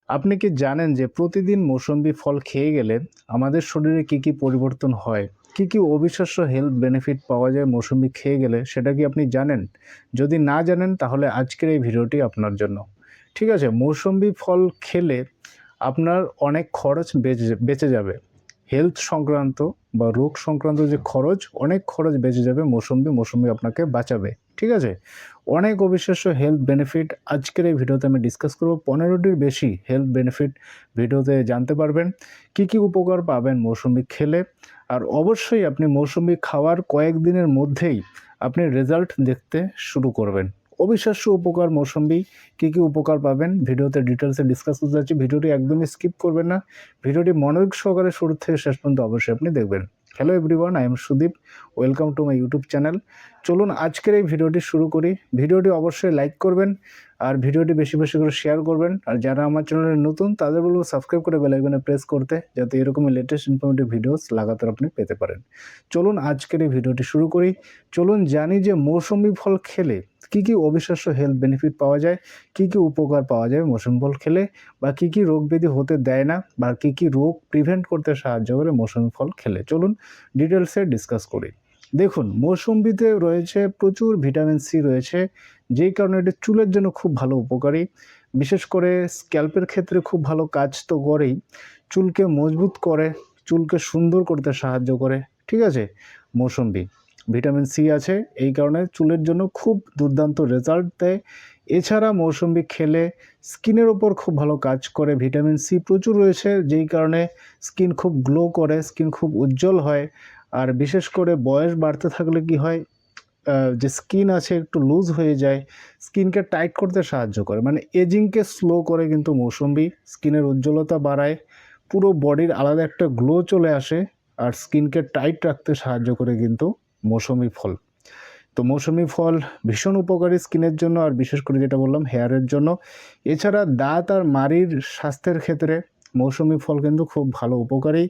আপনি কি জানেন যে প্রতিদিন মৌসুমী ফল খেয়ে গেলে আমাদের শরীরে কি পরিবর্তন হয়? কি অবিশ্বাস্য হেলথ বেনিফিট পাওয়া যায় মৌসুমী খেয়ে গেলে সেটা কি আপনি জানেন? যদি না জানেন তাহলে আজকের এই ভিডিওটি আপনার জন্য। ঠিক আছে? মৌসুমী ফল খেলে আপনার অনেক খরচ বেঁচে যাবে। হেলথ সংক্রান্ত বা রোগ সংক্রান্ত যে খরচ, অনেক খরচ বেঁচে যাবে মৌসুমী আপনাকে বাঁচাবে। ঠিক আছে? অনেক অবিশ্বাস্য হেলথ বেনিফিট আজকের এই ভিডিওতে আমি ডিসকাস করব। ১৫ টির বেশি হেলথ বেনিফিট ভিডিওতে জানতে পারবেন। কি উপকার পাবেন মৌসুমী খেলে। আর অবশ্যই আপনি মৌসুমী খাওয়ার কয়েকদিনের মধ্যেই আপনি রেজাল্ট দেখতে শুরু করবেন। অবিশ্বাস্য উপকার মৌসুমী, কি উপকার পাবেন ভিডিওতে ডিটেইলসে ডিসকাস করতে যাচ্ছি। ভিডিওটি একদমই স্কিপ করবেন না। ভিডিওটি মনোযোগ সহকারে শুরু থেকে শেষ পর্যন্ত অবশ্যই আপনি দেখবেন। Hello everyone, I am Sudip. Welcome to my YouTube channel. চলুন আজকের এই ভিডিওটি শুরু করি। ভিডিওটি অবশ্যই লাইক করবেন আর ভিডিওটি বেশি করে শেয়ার করবেন। আর যারা আমার চ্যানেলে নতুন তাদের বলবো সাবস্ক্রাইব করে বেল আইকনে প্রেস করতে, যাতে এরকমই লেটেস্ট ইনফরমেটিভ ভিডিওস লাগাতার আপনি পেতে পারেন। চলুন আজকের এই ভিডিওটি শুরু করি। চলুন জানি যে মৌসুমী ফল খেলে কি অবিশ্বাস্য হেলথ বেনিফিট পাওয়া যায়, কি উপকার পাওয়া যায় মৌসুমী ফল খেলে, বা কি রোগ ব্যাধি হতে দেয় না, বা কি রোগ প্রিভেন্ট করতে সাহায্য করে মৌসুমী ফল খেলে। চলুন ডিটেলসে ডিসকাস করি। দেখুন, মৌসুমীতে রয়েছে প্রচুর ভিটামিন সি রয়েছে, যেই কারণে এটি চুলের জন্য খুব ভালো উপকারী। বিশেষ করে স্ক্যাল্পের ক্ষেত্রে খুব ভালো কাজ তো করেই, চুলকে মজবুত করে, চুলকে সুন্দর করতে সাহায্য করে। ঠিক আছে? মৌসুমী ভিটামিন সি আছে, এই কারণে চুলের জন্য খুব দুর্দান্ত রেজাল্ট দেয়। এছাড়া মৌসুমী খেলে স্কিনের ওপর খুব ভালো কাজ করে। ভিটামিন সি প্রচুর রয়েছে, যেই কারণে স্কিন খুব গ্লো করে, স্কিন খুব উজ্জ্বল হয়। আর বিশেষ করে বয়স বাড়তে থাকলে কি হয়, যে স্কিন আছে একটু লুজ হয়ে যায়, স্কিনকে টাইট করতে সাহায্য করে, মানে এজিংকে স্লো করে কিন্তু মৌসুমী। স্কিনের উজ্জ্বলতা বাড়ায়, পুরো বডির আলাদা একটা গ্লো চলে আসে, আর স্কিনকে টাইট রাখতে সাহায্য করে কিন্তু মৌসুমী ফল। তো মৌসুমী ফল ভীষণ উপকারী স্কিনের জন্য, আর বিশেষ করে যেটা বললাম হেয়ারের জন্য। এছাড়া দাঁত আর মাড়ির স্বাস্থ্যের ক্ষেত্রে মৌসুমী ফল কিন্তু খুব ভালো উপকারী।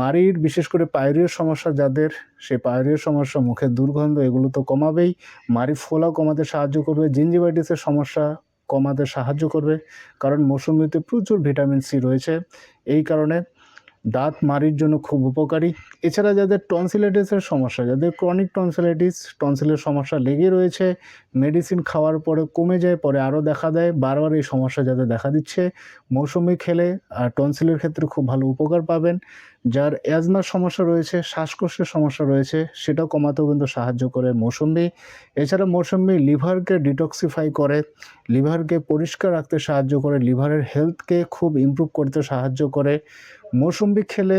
মাড়ির বিশেষ করে পায়োরিয়ার সমস্যা যাদের, সেই পায়োরিয়ার সমস্যা, মুখের দুর্গন্ধ, এগুলো তো কমাবেই। মাড়ি ফোলা কমাতে সাহায্য করবে, জিঞ্জিভাইটিসের সমস্যা কমাতে সাহায্য করবে, কারণ মৌসুমীতে প্রচুর ভিটামিন সি রয়েছে। এই কারণে দাঁত মাড়ির জন্য খুব উপকারী। এছাড়া যাদের টনসিলাইটিসের সমস্যা, যাদের ক্রনিক টনসিলাইটিস, টনসিলের সমস্যা লেগে রয়েছে, মেডিসিন খাওয়ার পরে কমে যায়, পরে আরও দেখা দেয়, বারবার এই সমস্যা যাদের দেখা দিচ্ছে, মৌসুমী খেলে টনসিলের ক্ষেত্রে খুব ভালো উপকার পাবেন। যার অ্যাজমার সমস্যা রয়েছে, শ্বাসকষ্টের সমস্যা রয়েছে, সেটাও কমাতেও কিন্তু সাহায্য করে মৌসুমী। এছাড়া মৌসুমী লিভারকে ডিটক্সিফাই করে, লিভারকে পরিষ্কার রাখতে সাহায্য করে, লিভারের হেলথকে খুব ইমপ্রুভ করতে সাহায্য করে। মৌসুমী খেলে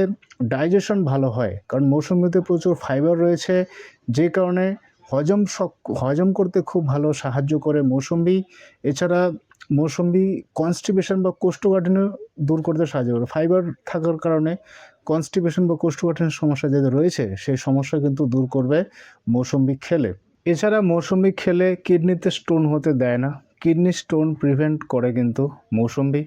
ডাইজেশন ভালো হয়, কারণ মৌসুমীতে প্রচুর ফাইবার রয়েছে, যে কারণে হজম করতে খুব ভালো সাহায্য করে মৌসুমী। এছাড়া মৌসুমী কনস্টিপেশন বা কোষ্ঠকাঠিন্য দূর করতে সাহায্য করে। ফাইবার থাকার কারণে কনস্টিপেশন বা কোষ্ঠকাঠিন্যের সমস্যা যাদের রয়েছে, সেই সমস্যা কিন্তু দূর করবে মৌসুমী খেলে। এছাড়া মৌসুমী খেলে কিডনিতে স্টোন হতে দেয় না, কিডনি স্টোন প্রিভেন্ট করে কিন্তু মৌসুমী।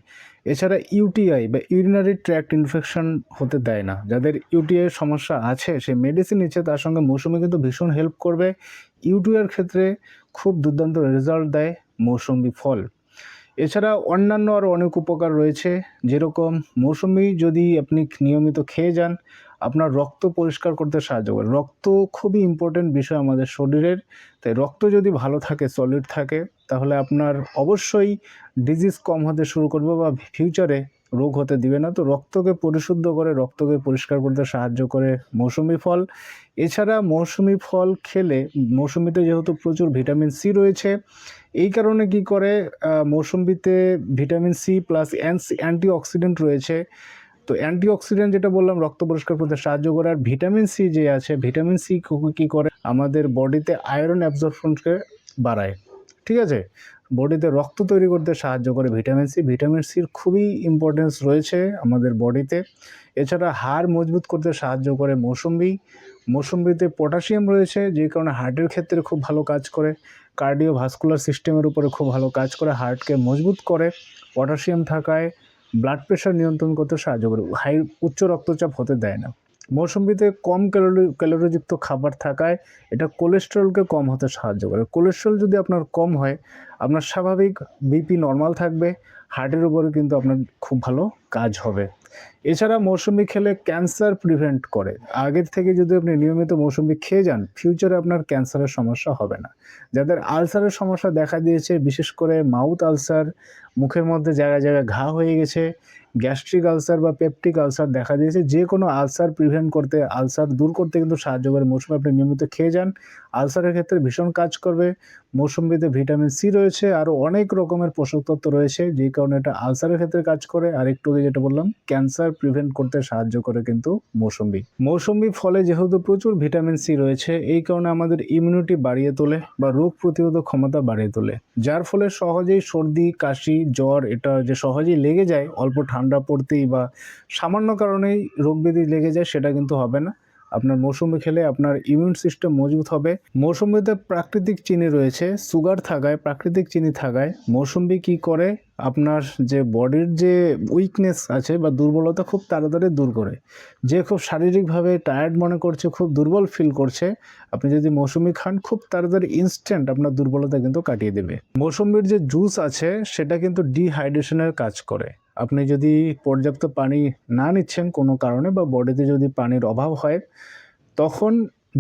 এছাড়া ইউটিআই বা ইউরিনারি ট্র্যাক্ট ইনফেকশন হতে দেয় না। যাদের ইউটিআই সমস্যা আছে, সে মেডিসিন নিচ্ছে, তার সঙ্গে মৌসুমী কিন্তু ভীষণ হেল্প করবে। ইউটিআইয়ের ক্ষেত্রে খুব দুর্দান্ত রেজাল্ট দেয় মৌসুমী ফল। এছাড়া অন্যান্য আরও অনেক উপকার রয়েছে, যেরকম মৌসুমী যদি আপনি নিয়মিত খেয়ে যান, আপনার রক্ত পরিষ্কার করতে সাহায্য করে। রক্ত খুবই ইম্পর্টেন্ট বিষয় আমাদের শরীরের। তাই রক্ত যদি ভালো থাকে, সলিড থাকে, তাহলে আপনার অবশ্যই ডিজিজ কম হতে শুরু করবে, বা ফিউচারে রোগ হতে দিবে না। তো রক্তকে পরিশুদ্ধ করে, রক্তকে পরিষ্কার করতে সাহায্য করে মৌসুমী ফল। এছাড়া মৌসুমী ফল খেলে, মৌসুমীতে যেহেতু প্রচুর ভিটামিন সি রয়েছে, এই কারণে কি করে, মৌসুমীতে ভিটামিন সি প্লাস অ্যান্টিঅক্সিডেন্ট রয়েছে। তো অ্যান্টিঅক্সিডেন্ট যেটা বললাম, রক্ত পরিষ্কার করতে সাহায্য করে। আর ভিটামিন সি যে আছে, ভিটামিন সি কী করে, আমাদের বডিতে আয়রন অ্যাবজর্পশনকে বাড়ায়। ঠিক আছে? বডিতে রক্ত তৈরি করতে সাহায্য করে ভিটামিন সি। ভিটামিন সির খুবই ইম্পর্টেন্স রয়েছে আমাদের বডিতে। এছাড়া হাড় মজবুত করতে সাহায্য করে মৌসুমী। মৌসুমীতে পটাশিয়াম রয়েছে, যে কারণে হার্টের ক্ষেত্রে খুব ভালো কাজ করে, কার্ডিওভাস্কুলার সিস্টেমের উপরে খুব ভালো কাজ করে, হার্টকে মজবুত করে। পটাশিয়াম থাকায় ব্লাড প্রেশার নিয়ন্ত্রণ করতে সাহায্য করে, উচ্চ রক্তচাপ হতে দেয় না। মৌসুমীতে কম ক্যালোরিযুক্ত খাবার থাকায় এটা কোলেস্টেরলকে কম হতে সাহায্য করে। কোলেস্টেরল যদি আপনার কম হয়, আপনার স্বাভাবিক বিপি নর্মাল থাকবে, হার্টের উপরে কিন্তু আপনার খুব ভালো কাজ হবে। এছাড়া মৌসুমী খেলে ক্যান্সার প্রিভেন্ট করে। আগের থেকে যদি আপনি নিয়মিত মৌসুমী খেয়ে যান, ফিউচারে আপনার ক্যান্সারের সমস্যা হবে না। যাদের আলসারের সমস্যা দেখা দিয়েছে, বিশেষ করে মাউথ আলসার, মুখের মধ্যে জায়গায়, জায়গায় ঘা হয়ে গেছে, গ্যাস্ট্রিক আলসার বা পেপটিক আলসার দেখা দিয়েছে, যেকোনো আলসার প্রিভেন্ট করতে, আলসার দূর করতে কিন্তু সাহায্য করে মৌসুমী। আপনি নিয়মিত খেয়ে যান, আলসারের ক্ষেত্রে ভীষণ কাজ করবে। মৌসুমীতে ভিটামিন সি রয়েছে, আরও অনেক রকমের পোষক তত্ত্ব রয়েছে, যেই কারণে এটা আলসারের ক্ষেত্রে কাজ করে। আর একটু আগে যেটা বললাম, ক্যান্সার প্রিভেন্ট করতে সাহায্য করে কিন্তু মৌসুমী। মৌসুমী ফলে যেহেতু প্রচুর ভিটামিন সি রয়েছে, এই কারণে আমাদের ইমিউনিটি বাড়িয়ে তোলে বা রোগ প্রতিরোধক ক্ষমতা বাড়িয়ে তোলে, যার ফলে সহজেই সর্দি, কাশি, জ্বর এটা যে সহজেই লেগে যায় অল্প ঠান্ডা পড়তেই বা সামান্য কারণেই রোগ ব্যাধি লেগে যায়, সেটা কিন্তু হবে না। আপনার মৌসুমী খেলে আপনার ইমিউন সিস্টেম মজবুত হবে। মৌসুমীতে প্রাকৃতিক চিনি রয়েছে, সুগার থাকায়, প্রাকৃতিক চিনি থাকায় মৌসুমী কী করে, আপনার যে বডির যে উইকনেস আছে বা দুর্বলতা খুব তাড়াতাড়ি দূর করে। যে খুব শারীরিকভাবে টায়ার্ড মনে করছে, খুব দুর্বল ফিল করছে, আপনি যদি মৌসুমী খান খুব তাড়াতাড়ি ইনস্ট্যান্ট আপনার দুর্বলতা কিন্তু কাটিয়ে দেবে। মৌসুমীর যে জুস আছে সেটা কিন্তু ডিহাইড্রেশনের কাজ করে। আপনি যদি পর্যাপ্ত পানি না নিচ্ছেন কোনো কারণে বা বডিতে যদি পানির অভাব হয়, তখন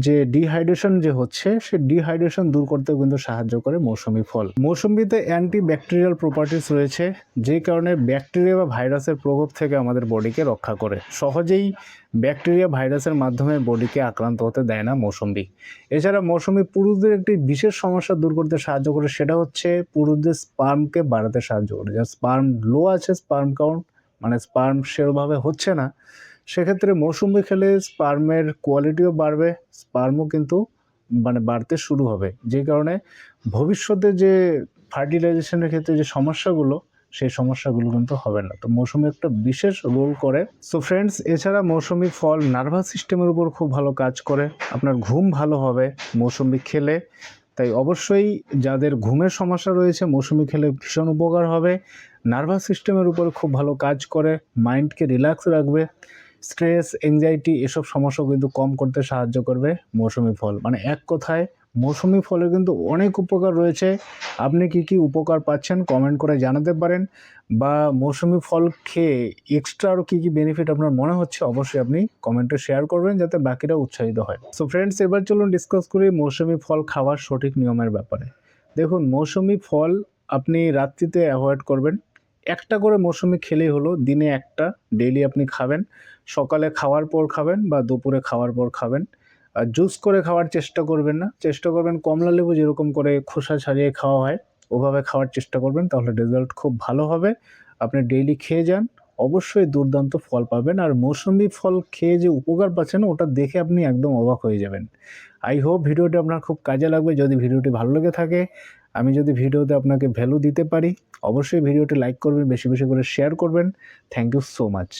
যে ডিহাইড্রেশন যে হচ্ছে, সে ডিহাইড্রেশন দূর করতেও কিন্তু সাহায্য করে মৌসুমী ফল। মৌসুমীতে অ্যান্টি ব্যাকটেরিয়াল প্রপার্টিস রয়েছে, যে কারণে ব্যাকটেরিয়া বা ভাইরাসের প্রভাব থেকে আমাদের বডিকে রক্ষা করে। সহজেই ব্যাকটেরিয়া ভাইরাসের মাধ্যমে বডিকে আক্রান্ত হতে দেয় না মৌসুমী। এছাড়া মৌসুমী পুরুষদের একটি বিশেষ সমস্যা দূর করতে সাহায্য করে, সেটা হচ্ছে পুরুষদের স্পার্মকে বাড়াতে সাহায্য করে। যার স্পার্ম লো আছে, স্পার্ম কাউন্ট মানে স্পার্ম সেরভাবে হচ্ছে না, সেক্ষেত্রে মৌসুমী খেলে স্পার্মের কোয়ালিটিও বাড়বে, স্পার্মও কিন্তু বাড়তে শুরু হবে, যে কারণে ভবিষ্যতে যে ফার্টিলাইজেশনের ক্ষেত্রে যে সমস্যাগুলো, সেই সমস্যাগুলো কিন্তু হবে না। তো মৌসুমী একটা বিশেষ রোল করে। সো ফ্রেন্ডস, এছাড়া মৌসুমী ফল নার্ভাস সিস্টেমের উপর খুব ভালো কাজ করে। আপনার ঘুম ভালো হবে মৌসুমী খেলে, তাই অবশ্যই যাদের ঘুমের সমস্যা রয়েছে মৌসুমী খেলে ভীষণ উপকার হবে। নার্ভাস সিস্টেমের উপর খুব ভালো কাজ করে, মাইন্ডকে রিল্যাক্স রাখবে, স্ট্রেস, এংজাইটি এসব সমস্যা কিন্তু কম করতে সাহায্য করবে মৌসুমী ফল। মানে এক কথায় মৌসুমী ফলের কিন্তু অনেক উপকার রয়েছে। আপনি কি কি উপকার পাচ্ছেন কমেন্ট করে জানাতে পারেন, বা মৌসুমী ফল খেয়ে এক্সট্রা আরও কী কী বেনিফিট আপনার মনে হচ্ছে অবশ্যই আপনি কমেন্টে শেয়ার করবেন, যাতে বাকিরা উৎসাহিত হয়। সো ফ্রেন্ডস, এবার চলুন ডিসকাস করি মৌসুমী ফল খাওয়ার সঠিক নিয়মের ব্যাপারে। দেখুন, মৌসুমী ফল আপনি রাত্রিতে অ্যাভয়েড করবেন। একটা করে মৌসুমী খেলেই হলো, দিনে একটা ডেইলি আপনি খাবেন। সকালে খাওয়ার পর খাবেন বা দুপুরে খাওয়ার পর খাবেন। আর জুস করে খাওয়ার চেষ্টা করবেন না, চেষ্টা করবেন কমলা লেবু যেরকম করে খোসা ছাড়িয়ে খাওয়া হয় ওভাবে খাওয়ার চেষ্টা করবেন, তাহলে রেজাল্ট খুব ভালো হবে। আপনি ডেইলি খেয়ে যান, অবশ্যই দুর্দান্ত ফল পাবেন। আর মৌসুমী ফল খেয়ে যে উপকার পাচ্ছেন ওটা দেখে আপনি একদম অবাক হয়ে যাবেন। আই হোপ ভিডিওটি আপনার খুব কাজে লাগবে। যদি ভিডিওটি ভালো লেগে থাকে, আমি যদি ভিডিওতে আপনাকে ভ্যালু দিতে পারি, অবশ্যই ভিডিওটি লাইক করবেন, বেশি বেশি করে শেয়ার করবেন। Thank you so much.